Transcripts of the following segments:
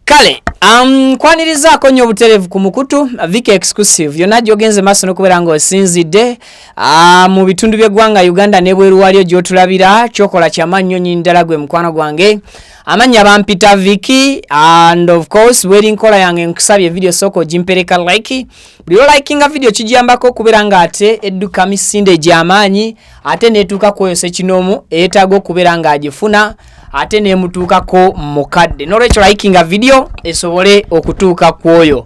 Kale kwanirizaako nnyo obutereevu ku mukutu Ykee exclusive yonna gy'ogenze maaso n'okubeera ng'osinzidde mu bitundu by'eggwanga Uganda n'ebweru waliyo gy'otulabira kyokola ky'amaanyi nnyo ddala gwe mukwano gwange amannya bampita Ykee and of course bweri nkola yange nkusabye video soko gimpereka like buli likinga video kijambako okubeera ng'ate edduka misinde gy'amaanyi ate neetuuka kwoyo Ssekinomu eyeetaaga okubeera ng'agifuna ate nemutuukako mukadde n'olwekyo likinga video esobole okutuuka kwoyo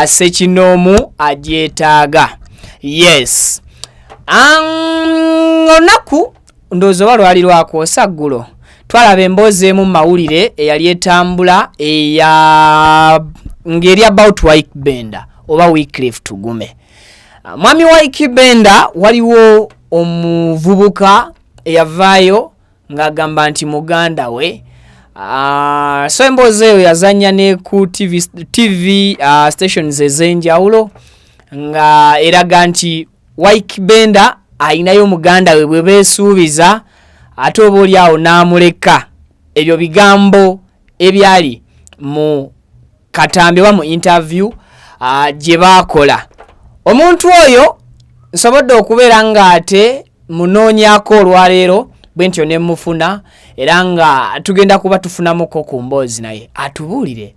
Ssekinomu agyetaaga. Yes, olunaku ndowooza oba lwali lwakwosa ggulo twalaba emboozi emu mu mawulire eyali etambula ng'eri about Benda oba Wycliffe Tugume. Mwami wa Benda waliwo omuvubuka eyavaayo ng'agamba nti muganda we so emboozi eyo yazannya ne ku TV stations ez'enjawulo nga eraga nti Benda ayinayo muganda we bwe beesuubiza ate oba oli awo n'amuleka. Ebyo bigambo ebyali mu katambi oba mu interview gye baakola. Omuntu oyo nsobodde okubeera ng'ate munoonyaako olwaleero bwentyo ne mufuna era nga tugenda kuba tufunamuko ku mboozi naye atubuulire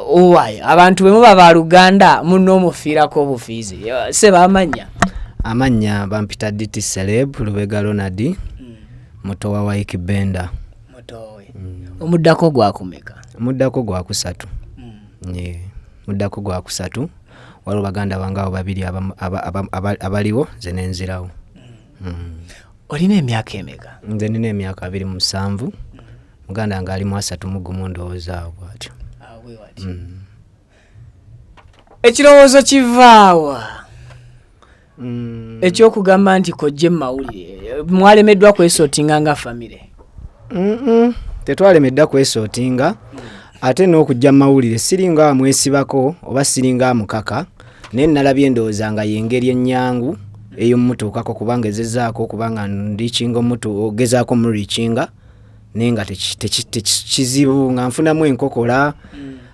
owaye abantu bwe muba ba Luganda munnoomufiirako obufiizi seba amanya bampita DT Celeb Lubega Ronald muto wa Ykee Benda. Omuddako gwakumeka? Omuddako gwa kusatu. Muddako gwa kusatu waliwo baganda bange abo babiri abaliwo ze nenzirawo. Olina emyaka emeka? Nze nina emyaka 27. Muganda nga ali mu 31 ndowooza awo bw'atyo. Ekirowoozo kivaawa ekyokugamba nti kojje mu mawulire mwalemeddwa kwesootinga nga famire? Tetwalemeddwa kwesootinga ate n'okujja mu mawulire siringa mwesibako oba siringa mukaka naye nalabye endowooza nga y'engeri ennyangu ey'omutuukako kubanga ezezaako kubanga ndikinga omutu ogezaako mu rikinga naye nga tekizibu nga nfunamu enkokola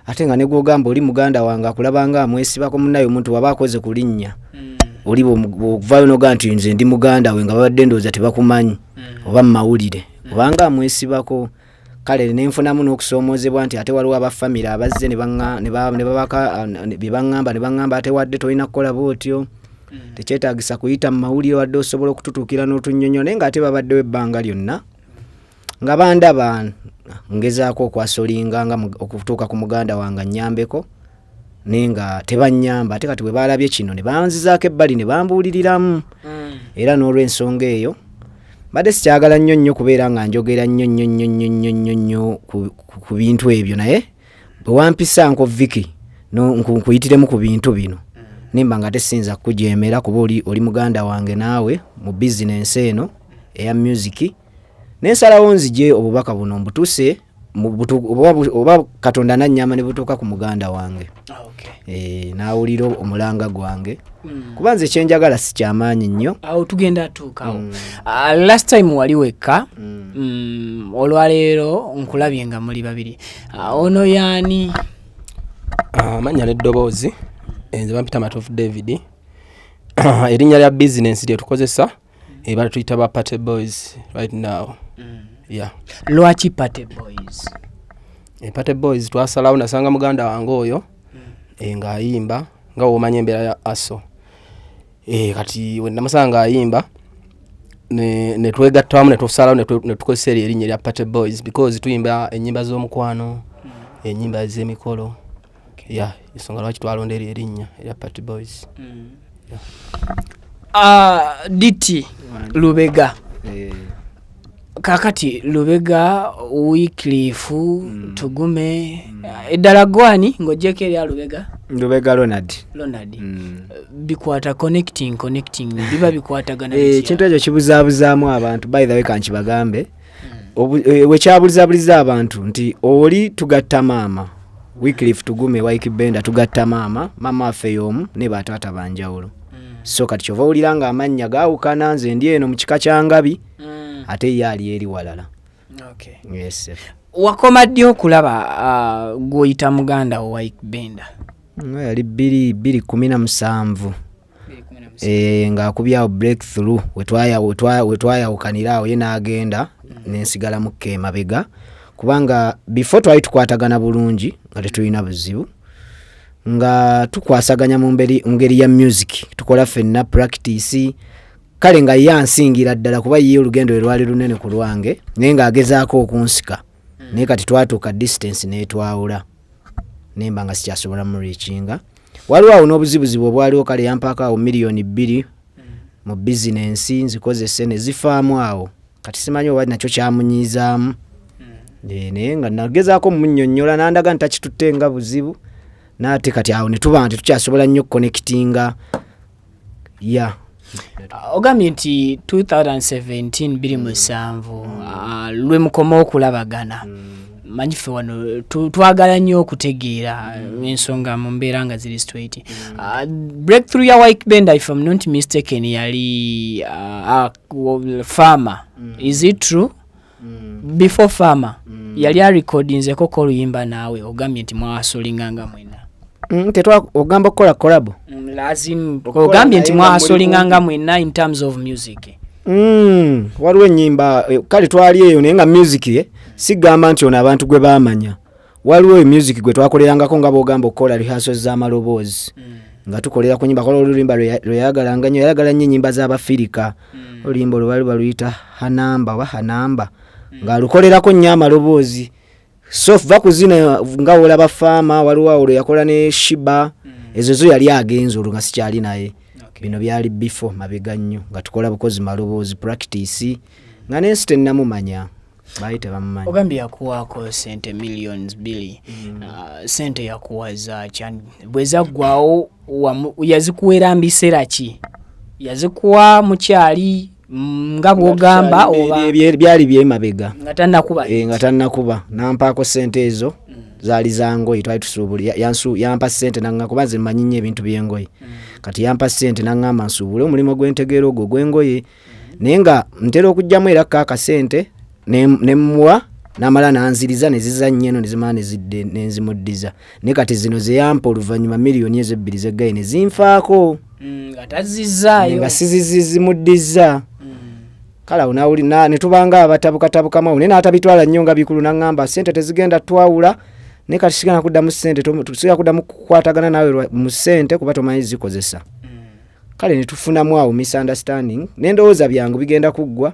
ate nga ne gw'ogamba oli muganda wange akulabanga amwesibako munnayo omuntu waba akoze ku linnya oli bw'ovaayo n'ogamba nti nze ndi muganda we nga babadde ndowooza tebakumanyi oba mu mawulire obanga amwesibako. Kale nenfunamu n'okusoomoozebwa nti ate waliwo abafamire abazze ne baŋŋamba ate wadde tolina kukola bw'otyo tekyetaagisa kuyita mu mawulire wadde osobola okututuukira n'otunnyonnyo naye ng'ate babaddewo ebbanga lyonna nga bandaba ngezaako okwasolinganga okutuuka ku muganda wange nnyambeko naye nga tebannyamba ate kati bwe baalabye kino ne banzizaako ebbali ne bambuuliriramu era n'olw'ensonga eyo badde sikyagala nnyo kubeera nga njogera nnyo ku bintu ebyo naye bwe wampisa nko Ykee nkuyitiremu ku bintu bino nimba nga tesinza kujeemera kuba oli muganda wange naawe mu bizinensi eno eya music nensalawo nzije obubaka buno mbutuse oba Katonda nannyama ne butuuka ku muganda wange. Naawulira omulanga gwange kuba nze kyenjagala si kyamaanyi nnyo. Awo tugenda atuukawo. Last time wali wekka olwaleero nkulabye nga muli babiri. Ono yaani? Amanya n'eddoboozi nze bampita Matofu David. Erinnya lya business lye tukozesa bali tuyita ba Party Boys right now. Yeah. Lwaki Party Boys? Party Boys twasalawo nasanga muganda wange oyo nga ayimba nga womanya embeera ya aso kati we namusanga ayimba ne twegattamu ne tusalawo ne tukozesa erinnya lya Party Boys because tuyimba ennyimba z'omukwano ennyimba z'emikolo. Yeah, isonga lwaki twalondera erinnya lya Party Boys. DT Lubega. Kakati Lubega Wycliffe Tugume eddala gwani ng'ojjeko eri Lubega? Lubega Ronald. Bikwata connecting biba bikwatagana ekintu ekyo kibuzaabuzaamu abantu by the way kankibagambe wekyabulizaabuliza abantu nti oli tugatta maama Wycliffe Tugume wa Ykee Benda tugatta maama waffe y'omu ne bataata banjawulo so kati kyova owulira nga amannya gaawukana nze ndi eno mu kika kya Ngabi ate ye ali eri walala. Okay. Yes. wakoma ddi okulaba gw'oyita muganda wo Ykee Benda? Yali 2017 ng'akubyawo breakthrough wetwayawukanira awo ye n'agenda n'ensigala mu Ykee mabega kubanga before twali tukwatagana bulungi nga tetulina buzibu nga tukwasaganya mu ngeri ya music tukola ffenna practice kale nga yansingira ddala kuba ye olugendo lwe lwali lunene ku lwange naye ng'agezaako okunsika naye kati twatuuka distance n'etwawula nemba nga sikyasobola mu reachinga waliwo awo n'obuzibuzibu obwaliwo kale yampaako awo miliyoni 2 mu bizinensi nzikozese ne zifaamu awo kati simanyi oba nakyo kyamunyizaamu naye nga nagezaako munnyonnyola nandaga ntakitutte nga buzibu n'ate kati awo ne tuba nti tukyasobola nnyo connectinga ogambye nti 2017 27 lwe mukoma okulabagana manyi ffe wano twagala nnyo okutegeera ensonga mu mbeera nga ziri straight. Breakthrough ya Ykee Benda, if I'm not mistaken, yali farmer. Is it true? Before farmer yali arecordinzeko ko oluyimba naawe ogambye nti mwasolinganga mwena. Ogamba okukola collab? Lazim ogambye nti mwasolinganga mwena in terms of music. Waliwo ennyimba kale twali eyo naye nga music sigamba nti ono abantu gwe baamanya. Waliwo music gwe twakolerangako nga bogamba okukola rehearsals z'amaloboozi nga tukolera ku nyimba kola oluyimba lweyagalanga nnyo yayagala nnyo ennyimba z'Abafirika. Oluyimba lwali baluyita hanamba ng'alukolerako nnyo amaloboozi. So va kuzina nga olaba faama waliwo awo yakola ne Shiba ezo zo yali agenza olwo nga sikyali naye. Bino byali before mabega nnyo nga tukola bukozi maloboozi practice nga Sente namumanya bayite bamumanyi. Ogambye yakuwaako Sente millions 2 Sente yakuwaza cyane bwezaggwawo yazikuwera mbiseera ki? Yazikuwa mu Kyali nga bwogamba oba byali byemabega nga tannakuba nampaako Sente ezo zaali zangoye twali tusuubuli yampa Sente nanga kuba nze mmanyi nnyo ebintu by'engoye kati yampa Sente nangamba nsuubule omulimu gw'entegeera ogwo gw'engoye naye nga ntera okugyamu era kaaka Sente ne mmuwa n'amala nanziriza ne zizannya eno ne zimala ne zidde n'enzimuddiza naye kati zino ze yampa oluvannyuma miliyoni ezo 2 z'eggayi ne zinfaako nga tazizzaayo nga sizizimuddiza kala unawulina ne tubanga abatabukatabukamu naye n'atabitwala nnyo nga bikulu n'angamba Sente tezigenda twawula naye kati sigenda kuddamu Sente tusigala kuddamu kukwatagana naawe mu Sente kuba tomanyi zikozesa kale ne tufunamu awo misunderstanding n'endowooza byangu bigenda kuggwa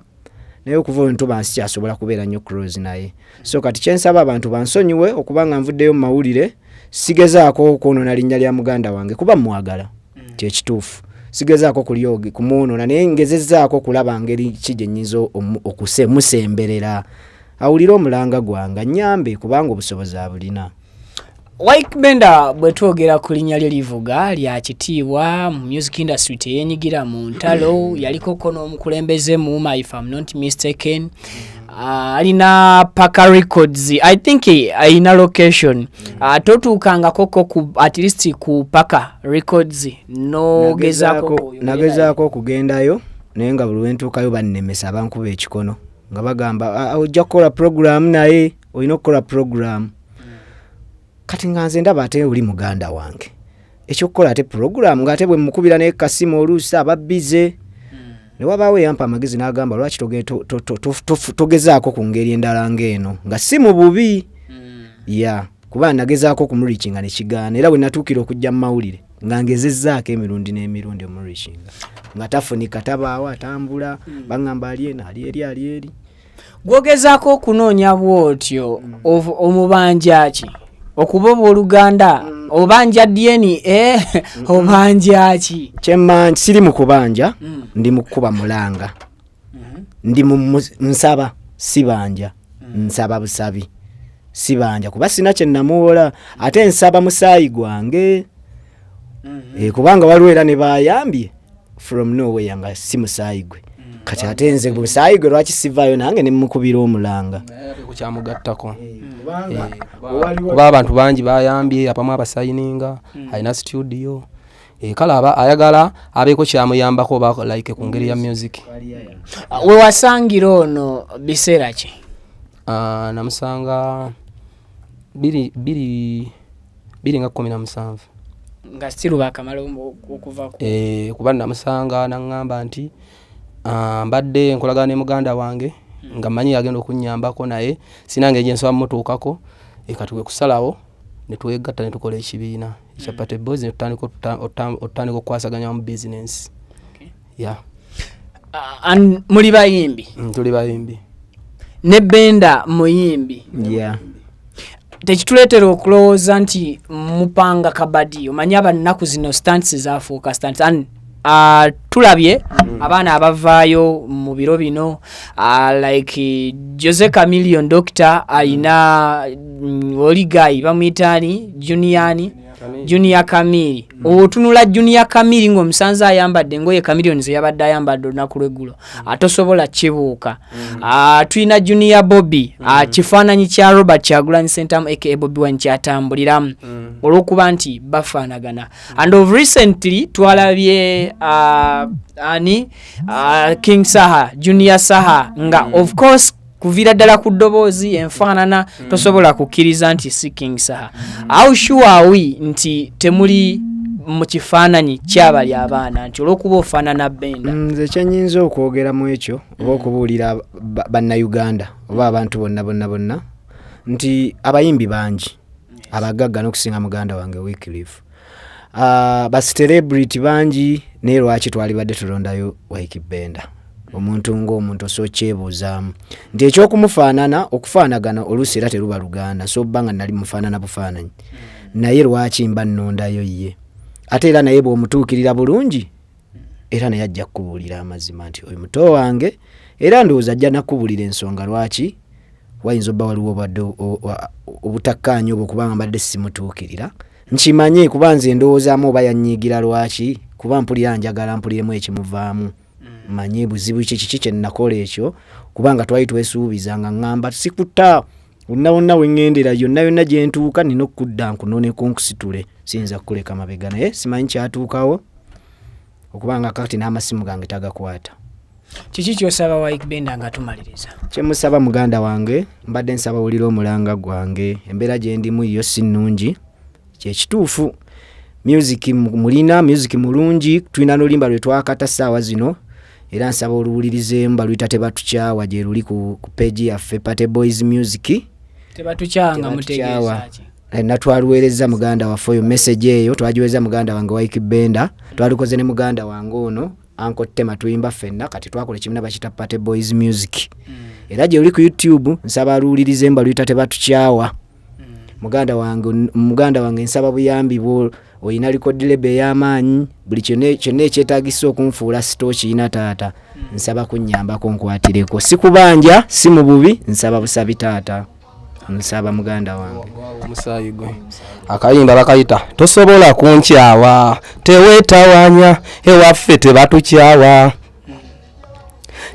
naye okuva olwo ntuba sikyasobola kubeera nnyo close naye so kati kyensaba abantu bansonyiwe okuba nga nvuddeyo mu mawulire sigezaako okwonoona linnya lya muganda wange kuba mwagala kyekituufu sigezaako kumwonoona naye ngezezzaako okulaba ngeri ki gye nnyinza musemberera awulire omulanga gwange nnyambe kubanga obusobozi abulina. Ykee Benda bwe twogera ku linnya lye livuga lya kitiibwa mu music industry teyeenyigira mu ntalo yalikoko n'omukulembeze muuma if I'm not mistaken. Alina Paka Records I think alina location totuukangako at least ku Paka Records nagezaako okugendayo naye nga buli wentuukayo bannemesa bankuba ekikono nga bagamba ojja kukola program naye olina okukola program kati nga nze ndaba ate oli muganda wange ekyokukola ate program ng'ate bwe mukubira naye kasimu oluusi aba bize ne wabaawo yampa amagezi n'agamba lwaki togezaako ku ngeri endala ng'eno nga si mu bubi kuba nagezaako okumulikinga ne kigaana era bwe natuukira okujja mu mawulire nga ngezezzaako emirundi n'emirundi omulikinga nga tafunika tabaawo atambula baŋŋamba ali eno ali eri gwogezaako okunoonya bw'otyo omubanja ki okuba Oluganda obanja dyeni obanja ki kyemmanyi siri mu kubanja ndi mu kukuba mulanga ndi mu nsaba sibanja nsaba busabi sibanja kuba sina kye namuwola ate nsaba musaayi gwange kubanga waliwo era ne bayambye from nowhere nga si musaayi gwe kati ate nze busaayi gwe lwaki sivaayo nange ne mukubira omulanga kukyamugattako kuba abantu bangi bayambye abamu abasayininga alina studio kale ayagala abeeko kyamuyambako oba like ku ngeri ya music. We wasangira ono biseera ki? namusanga 217 nga still bakamala okuva kuba namusanga naŋŋamba nti mbadde nkolagana ne muganda wange nga manyi yagenda okunnyambako naye sinange gye nsoba mutuukako katuwe kusalawo ne twegatta ne tukola ekibiina ekya Party Boys ne tutandika okukwasaganya mu business. Muli bayimbi? Tuli bayimbi. Ne Benda muyimbi? Tekituleetera okulowooza nti mupanga kabadi omanya abannaku zino stunts zaafuuka stunts tulabye abaana abavaayo mu biro bino like Jose Chameleon Doctor alina Oligai bamuyitaani Junior Kamili otunula Junior Kamili ng'omusanze ayambadde ngoye Chameleon ze yabadde ayambadde olunaku lw'eggulo atosobola kibuuka. Tulina Junior Bobby kifaananyi kya Robert Kyagulanyi Ssentamu Ykee Bobby Wine kyatambuliramu olw'okuba nti bafaanagana. And of recently twalabye King Saha Junior Saha nga of course kuvira ddala ku ddoboozi enfaanana tosobola kukkiriza nti si King Saha. How sure are we nti temuli mu kifaananyi ky'abali abaana nti olw'okuba ofaanana Benda? Nze kyenyinza okwogera mu ekyo oba okubuulira bannayuganda oba abantu bonna nti abayimbi bangi abagagga n'okusinga muganda wange Wycliffe. Bascelebrity bangi naye lwaki twalibadde tulondayo Ykee Benda? Omuntu ng'omuntu osokyebuuzaamu nti ekyokumufaanana okufaanagana oluusi era teruba luganda so bbanga nali mufaanana bufaananyi naye lwaki mba nnondayo ye ate era naye bw'omutuukirira bulungi era naye ajja kukubuulira amazima nti oyo muto wange era ndowooza ajja nakubuulira ensonga lwaki wayinza obba waliwo obadde obutakkaanya obwo kubanga mbadde simutuukirira nkimanye kuba nze ndowoozaamu oba yannyiigira lwaki kuba mpulira njagala mpuliremu ekimuvaamu manye buzibu kiki kye nakola ekyo kubanga twali twesuubiza nga ŋŋamba sikutta wonna wengendera yonna gye ntuuka nina okudda nkunooneko nkusitule siyinza kukuleka mabega naye simanyi kyatuukawo okubanga kati n'amasimu gange tagakwata. Kiki ky'osaba Ykee Benda nga tumaliriza? Kyemusaba muganda wange mbadde nsaba wulira omulanga gwange embeera gye ndimu yo si nnungi kyekituufu mulina music mulungi tulina n'olimba lwe twakata ssaawa zino era nsaba oluwulirizeemu baluyita tebatukyawa gye luli ku page yaffe Party Boys Music. Tebatukyawa nga mutegeeza ki? Natwaluweereza muganda waffe oyo message eyo twagiweereza muganda wange Ykee Benda twalikoze ne muganda wange ono Uncle Tema tuyimba ffenna kati twakola ekibiina bakita Party Boys Music. Era gye luli ku YouTube nsaba aluwulirizeemu baluyita tebatukyawa. Muganda wange nsaba buyambi bwo oyina likodi lebe y'amaanyi buli kyonna ekyetaagisa okunfuula sitoo kiyina taata nsaba kunnyambako nkwatireko si kubanja si mu bubi nsaba busabi taata nsaba muganda wange. Omusaayi gwe akayimba bakayita tosobola kunkyawa teweetawanya ewaffe tebatukyawa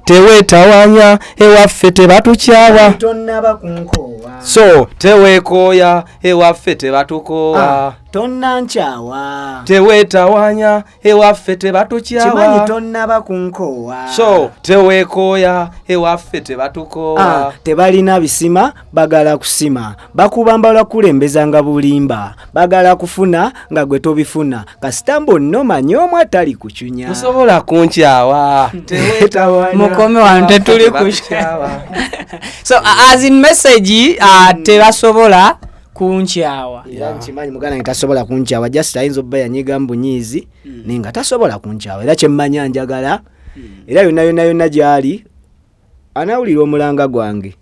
teweetawanya ewaffe tebatukyawa tonnaba kunkoowa so teweekooya ewaffe tebatukoowa tonnankyawa teweetawanya ewaffe tebatukyawa kimanyi tonnaba kunkoowa so teweekooya ewaffe tebatukoowa tebalina bisima bagala kusima bakuba mbala kulembeza nga bulimba bagala kufuna nga gwe tobifuna kasitambo nno manyi omw atali kucunya tosobola kunkyawa teweetawanya mukome wano tetuli kunkyawa so as in message tebasobola kunkyawa. Era nkimanyi muganda nge tasobola kunkyawa just ayinza obba yanyiga mu bunyiizi ninga tasobola kunkyawa era kyemmanya njagala era yonna gy'ali anawulira omulanga gwange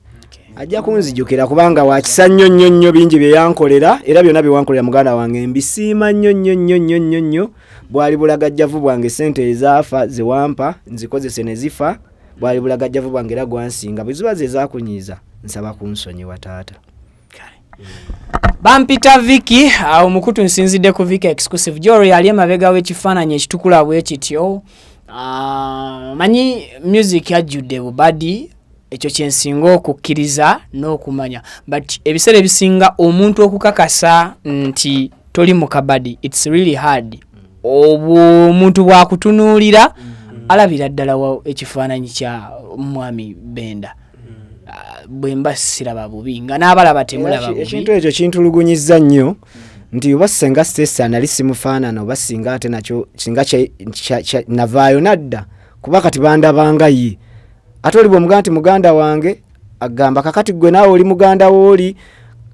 ajja kunzijukira kubanga wakisa nnyo bingi bye yankolera era byonna bye wankolera muganda wange mbisiima nnyo bwali bulagajjavu bwange sente ezaafa ze wampa nzikozese ne zifa bwali bulagajjavu bwange era gwansinga bwe ziba ze zaakunyiiza nsaba kunsonyiwa taata. Bampita Viki omukutu nsinzidde ku Viki exclusive jewelry ali emabega w'ekifaananyi ekitukula bwe kityo. Manyi music yajjudde bubadi ekyo kyensinga okukkiriza n'okumanya but ebiseera ebisinga omuntu okukakasa nti toli mu kabadi it's really hard. Omuntu bwakutunuulira alabira ddala ekifaananyi kya mwami Benda. bwemba siraba bubi nga n'abalaba temulaba bubi. Ekintu ekyo kintulugunyizza nnyo nti oba senga Stacey anali simufaanana oba singa ate nakyo singa navaayo nadda kuba kati bandabanga ye ate oli bw'omugamba nti muganda wange agamba kakati gwe naawe oli muganda wooli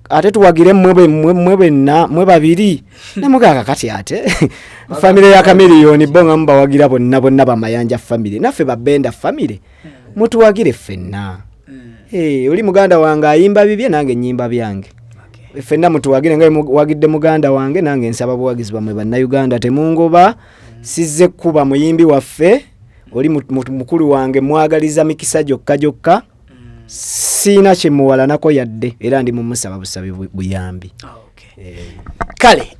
ate tuwagire mwe benna mwe babiri nemugaga kati ate famire ya Kamiliyoni bonga mubawagira bonna bamayanja famire naffe babenda famire mutuwagire ffenna oli muganda wange ayimba bibye nange nyimba byange ffenna mutuwagire nga wagidde muganda wange nange nsaba buwagizi bamwe bannayuganda temungoba sizze kuba muyimbi waffe oli mukulu wange mwagaliza mikisa gyokka sina kyemuwalanako yadde era ndi mumusaba busabe buyambi. Kale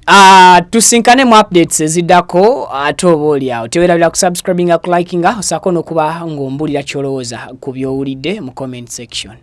tusinkane mu updates eziddako ate oba oliawo tewerabira kusubscribinga kulikinga osako n'okuba ng'ombulira kyolowooza ku byowulidde mu comment section.